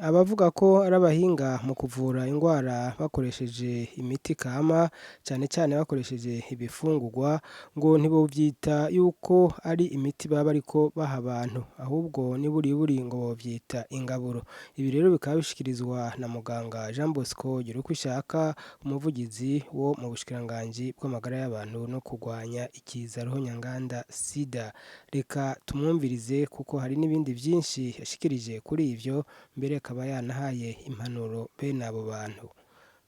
Abavuga ko ari abahinga mu kuvura indwara bakoresheje imiti kama, cyane cyane bakoresheje ibifungurwa, ngo ntibovyita yuko ari imiti baba bariko baha abantu, ahubwo niburiburi ngo bovyita ingaburo. Ibi rero bikaba bishikirizwa na muganga Jean Bosco Girukwishaka, umuvugizi wo mu bushikiranganji bw'amagara y'abantu no kurwanya ikiza ruhonyanganda sida. Reka tumwumvirize kuko hari n'ibindi vyinshi yashikirije kuri ivyo, mbere akaba yanahaye impanuro bene abo bantu.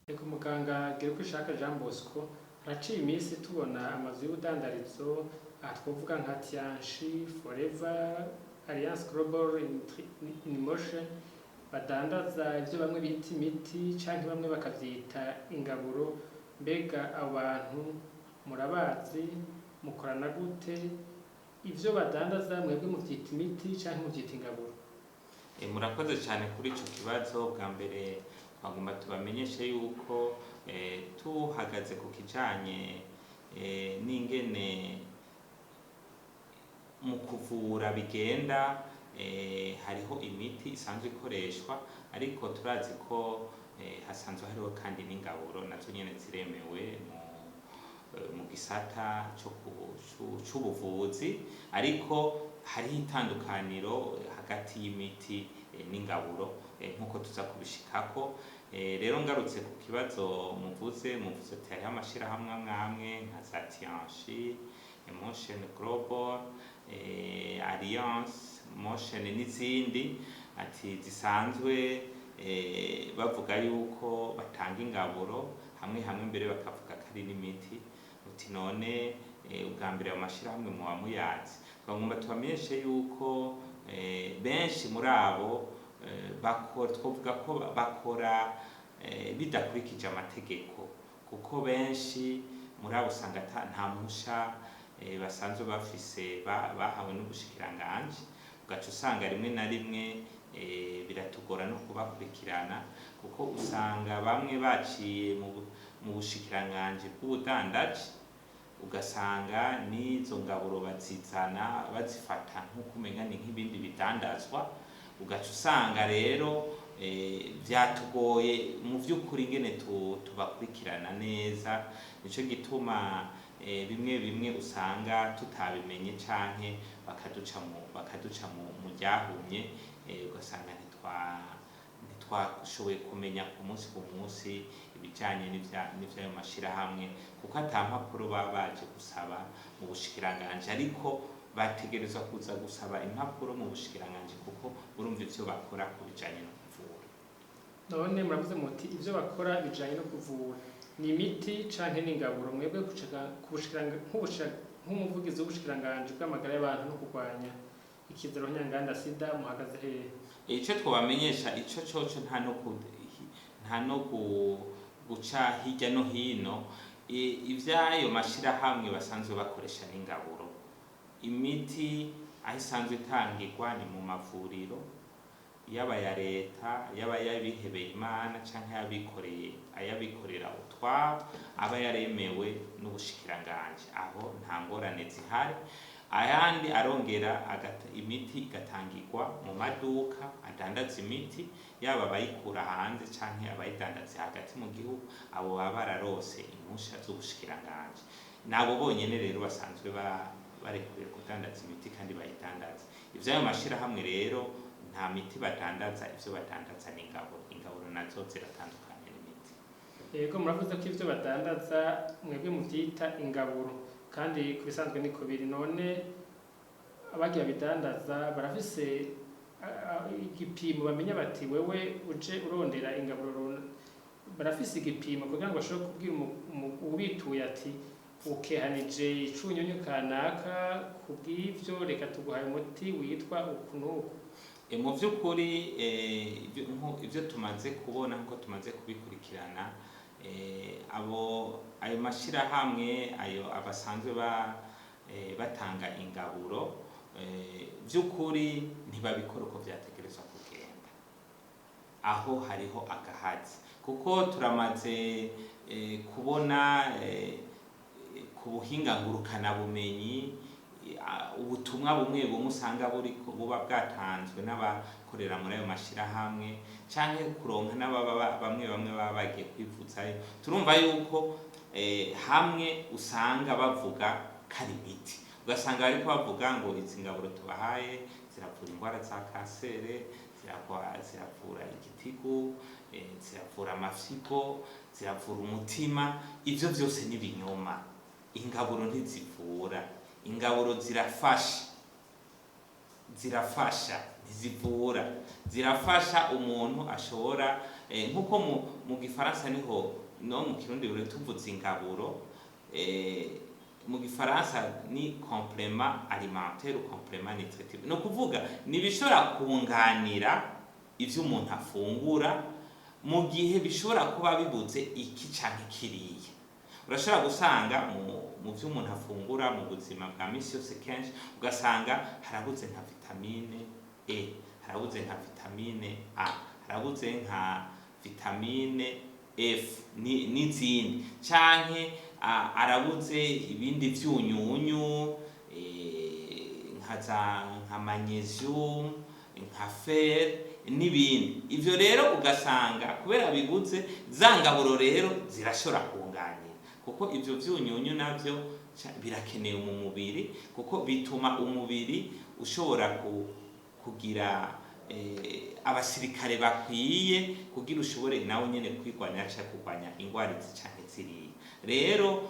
Ego muganga Girukwishaka Jean Bosco, haraciye iminsi tubona amazu y'ubudandarizo twovuga nka Tianshi, Forever, Alliance Global in Motion, badandaza ivyo bamwe bita imiti canke bamwe bakavyita ingaburo. Mbega abo bantu murabazi, mukorana gute? Ivyo badandaza mwebwe muvyita imiti canke muvyita ingaburo? Murakoze cyane kuri ico kibazo. Bwa mbere twagomba tubamenyeshe yuko tuhagaze ku kijanye n'ingene mu kuvura bigenda, hariho imiti isanzwe ikoreshwa, ariko turazi ko hasanzwe hariho kandi n'ingaburo nazo nyene ziremewe mu gisata c'ubuvuzi, ariko hariho itandukaniro hagati y'imiti n'ingaburo nk'uko tuza kubishikako. Rero ngarutse ku kibazo muvuze ati hariho amashirahamwe amwe nka za Tianshi, Motion Global, Alliance Motion n'izindi ati zisanzwe bavuga yuko batanga ingaburo, hamwe mbere bakavuga ko ari n'imiti. Uti none ubwa mbere mu mashirahamwe muba muyazi? Twagomba tubamenyeshe yuko benshi muri abo twovuga ko bakora bidakurikije amategeko, kuko benshi muri abo usanga nta mpusha basanzwe bafise bahawe n'ubushikiranganji, ugaca usanga rimwe na rimwe biratugora no kubakurikirana, kuko usanga bamwe baciye mu bushikiranganji bw'ubudandaji, ugasanga n'izo ngaburo bazizana bazifata nk'uko umenga ni nk'ibindi bidandazwa, ugaca usanga rero vyatugoye mu vy'ukuri ingene tubakurikirana neza. Nico gituma bimwe usanga tutabimenye canke bakaduca mu ryahumye, ugasanga ntitwashoboye kumenya ku munsi ibijanye n'ivyayo mashirahamwe, kuko ata mpapuro baba baje gusaba mu bushikiranganji, ariko bategerezwa kuza gusaba impapuro mu bushikiranganji, kuko urumva ivyo bakora ku bijanye no kuvura. None muravuze muti ivyo bakora bijanye no kuvura ni imiti canke n'ingaburo. Mwebwe nk'umuvugizi w'ubushikiranganji bw'amagara y'abantu no kurwanya ikiza ruhonyanganda sida, muhagaze hehe? Ico twobamenyesha ico coco nta no guca hirya no hino. Ivyayo mashirahamwe basanzwe bakoresha n'ingaburo. Imiti aho isanzwe itangirwa ni mu mavuriro, yaba ya leta, yaba y'abihebeye Imana canke ayabikorera utwabo, aba yaremewe n'ubushikiranganji, aho nta ngorane zihari. Ayandi arongera imiti igatangirwa mu maduka adandaza imiti, yaba abayikura hanze canke abayidandaza hagati mu gihugu, abo baba bararose impusha z'ubushikiranganji. Nabo bonyene rero basanzwe barekuye kudandaza imiti kandi bayidandaza. Ivyayo mashirahamwe rero nta miti badandaza, ivyo badandaza n'ingaburo. Ingaburo nazo ziratandukanye n'imiti. Yego muravuze ko ivyo badandaza mwebwe muvyita ingaburo, kandi kubisanzwe niko biri. None abagiye bidandaza barafise igipimo bamenya bati wewe uje urondera ingaburo, barafise igipimo kugira ngo bashobore kubwira ubituye ati ukehanije icunyunyu kanaka, kubw'ivyo reka tuguhaye umuti witwa uku n'uku. Mu vy'ukuri ivyo tumaze kubona nkuko tumaze kubikurikirana, ayo mashirahamwe abasanzwe batanga ingaburo, vy'ukuri ntibabikora uko vyategerezwa kugenda. Aho hariho agahazi, kuko turamaze kubona ku buhinga ngurukana bumenyi ubutumwa bumwe bumwe usanga buba bwatanzwe n'abakorera muri ayo mashirahamwe canke kuronka bamwe baba bagiye kwivutsayo. Turumva yuko hamwe usanga bavuga kari imiti, ugasanga bariko bavuga ngo izi ngaburo tubahaye ziravura indwara za kansere, ziravura igitigu, ziravura amafyigo, ziravura umutima. Ivyo vyose ni ibinyoma. Ingaburo ntizivura, ingaburo zirafasha, ntizivura. Zirafasha umuntu ashobora nkuko mu gifaransa niho no mu kirundi bure tuvuze ingaburo, mu gifaransa ni complément alimentaire ou complément nutritif. No kuvuga ni bishobora kunganira ivyo umuntu afungura mu gihe bishobora kuba bibuze iki canke kiriya. Urashobora gusanga mu vyo umuntu afungura mu buzima bwa misi yose kenshi ugasanga harabuze nka vitamine E, harabuze nka vitamine A, harabuze nka vitamine F n'izindi, canke arabuze ibindi vyunyunyu nka magnesium, nka fer n'ibindi. Ivyo rero ugasanga kubera bibuze za ngaburo rero zirashobora kunganira, kuko ivyo vyunyunyu navyo birakenewe mu mubiri, kuko bituma umubiri ushobora kugira abasirikare bakwiye kugira ushobore nawe nyene kwigwanira canke kurwanya ingwara canke ziriya. Rero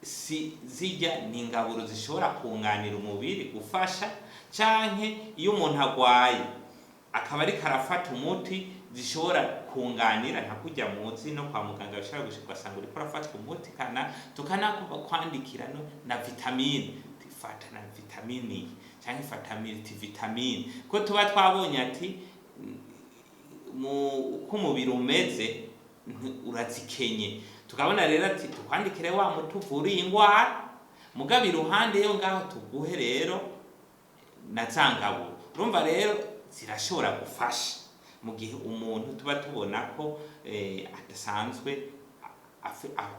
zirya ni ingaburo zishobora kunganira umubiri gufasha, canke iyo umuntu agwaye akaba ariko arafata umuti zishobora kunganira nka kurya muzi no kwa muganga bishobora gushika ugasanga uriko urafata umuti tukanakwandikira na vitamine, tifata na vitamine canke fata multivitamine, ko tuba twabonye ati uko umubiri umeze urazikenye. Tukabona rero ati tukwandikire wa muti uvura ingwara, mugabe iruhande yo ngaho tuguhe rero na zangaburo. Urumva rero zirashobora gufasha mu gihe umuntu tuba tubona ko adasanzwe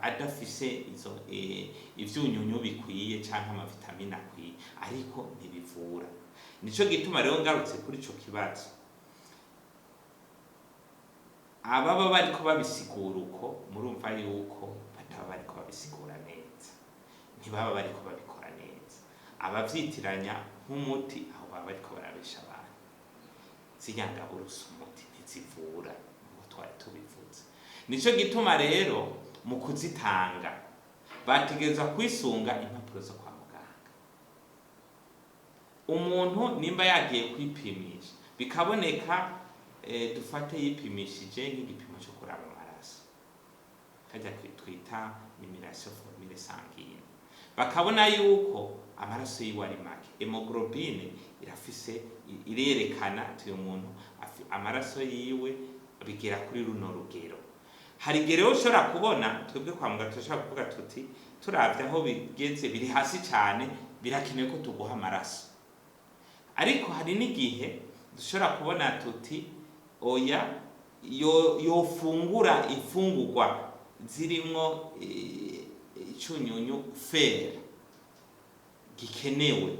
adafise ivyunyunyu bikwiye canke amavitamine akwiye, ariko ntibivura. Nico gituma rero ngarutse kuri ico kibazo, ababa bariko babisigura uko murumva yuko bataba bariko babisigura neza, ntibaba bariko babikora neza. Abavyitiranya nk'umuti aho baba bariko barabesha abantu. Zirya ngaburo si umuti, ntizivura ngo twari tubivuze. Nico gituma rero mu kuzitanga bategereza kwisunga impapuro zo kwa muganga. Umuntu nimba yagiye kwipimisha bikaboneka dufate yipimishije nk'igipimo cyo kuraba amaraso, kajya twita numération formule sanguine, bakabona yuko amaraso yiwe ari make, hemoglobine irerekana ati uyu muntu amaraso yiwe bigera kuri runo rugero. Hari igihe rero ushobora kubona twebwe kwa muganga turashobora kuvuga tuti turavye aho bigeze biri hasi cyane, birakenewe ko tuguha amaraso. Ariko hari n'igihe dushobora kubona tuti oya yofungura ifungurwa zirimo icunyunyu fer gikenewe,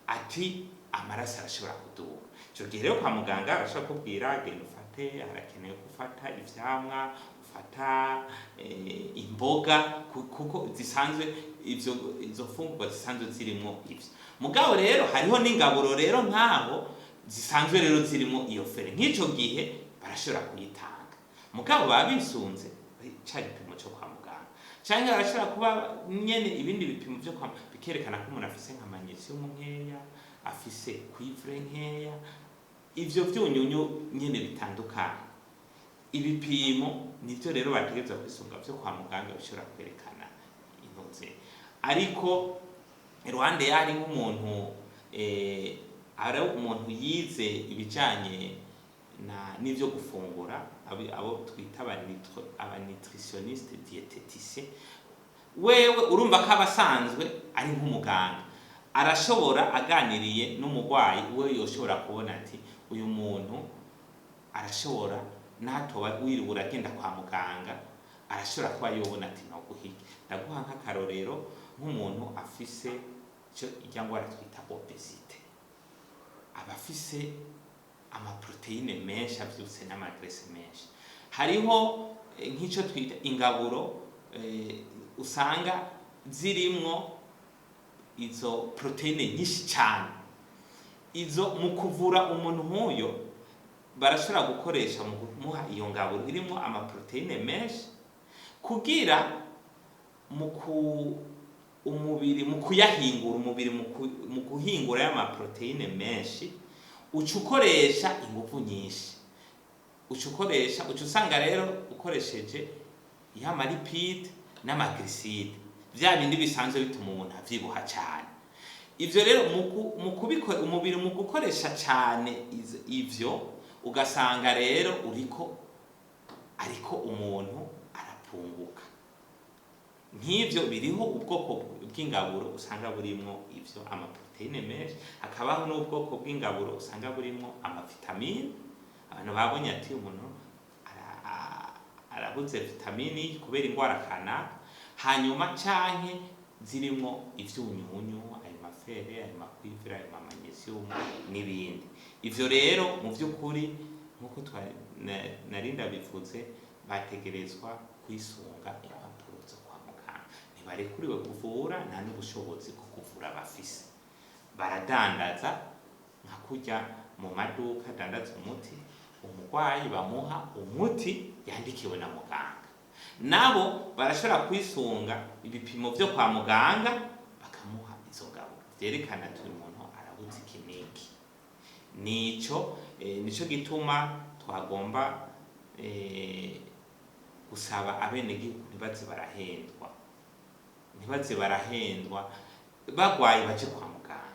ati amaraso arashobora kuduga. Ico gihe rero kwa muganga arashobora kubwira genda ufate, arakenewe gufata ivyamwa, ufata imboga, kuko zisanzwe izo fungurwa zisanzwe zirimo ivyo. Mugabo rero hariho n'ingaburo rero nkaho zisanzwe rero zirimo iyo fere, nk'ico gihe barashobora kuyitanga. Mugabo babisunze ca gipimo cyo kwa muganga, canke barashobora kuba nyene ibindi bipimo byo kwa bikerekana ko umuntu afise nka magnesium nkeya, afise cuivre nkeya, ivyo vyunyunyu nyene bitandukanye. Ibipimo nivyo rero bategereza kwisunga byo kwa muganga bishobora kwerekana intuze. Ariko iruhande yari nk'umuntu ari umuntu yize ibijanye n'ivyo gufungura, abo twita aba nutritionniste diététicien, wewe urumva ko abasanzwe ari nk'umuganga, arashobora aganiriye n'umugwayi we yoshobora kubona ati uyu muntu arashobora natoba wiribura agenda kwa muganga, arashobora kuba yobona ati no guhiki. Ndaguha nk'akarorero, nk'umuntu afise icyo ngwara twita obesite, aba afise amaproteine menshi avyutse n'amagrese menshi. Hariho nk'icyo twita ingaburo usanga zirimwo izo proteine nyinshi cyane. Izo mu kuvura umuntu nk'uyo barashobora gukoresha mu kumuha iyo ngaburo irimo amaproteine menshi kugira umubiri mu kuyahingura, umubiri mu guhingura y'amaproteine menshi ucukoresha ingufu nyinshi, ucukoresha usanga rero ukoresheje y'amalipide n'amagliside, vya bindi bisanzwe bituma umuntu avyibuha cyane. Ivyo rero mu kubikora umubiri mu gukoresha cyane ivyo ugasanga rero ariko umuntu arapunguka. Nk'ivyo biriho ubwoko bw'ingaburo usanga burimo ivyo amaproteine menshi, hakabaho n'ubwoko bw'ingaburo usanga burimo amavitamine. Abantu babonye ati umuntu arabuze vitamini kubera ingwara kanaka, hanyuma canke zirimo ivyunyunyu, ayo mafere, ayo makwivira, ayo magnesium n'ibindi. Ivyo rero mu vy'ukuri nkuko narinda bivuze bategerezwa kwisunga impapuro zo kwa muganga. Ntibarekuriwe kuvura, nta n'ubushobozi bwo kuvura bafise. Baradandaza nka kurya mu maduka dandaza umuti, umurwayi bamuha umuti yandikiwe na muganga. Nabo barashobora kwisunga ibipimo vyo kwa muganga bakamuha izo ngaburo vyerekana ati umuntu arabuze ikiniki. Nico gituma twagomba gusaba abenegihugu ntibaze barahendwa bagwaye baje kwa muganga.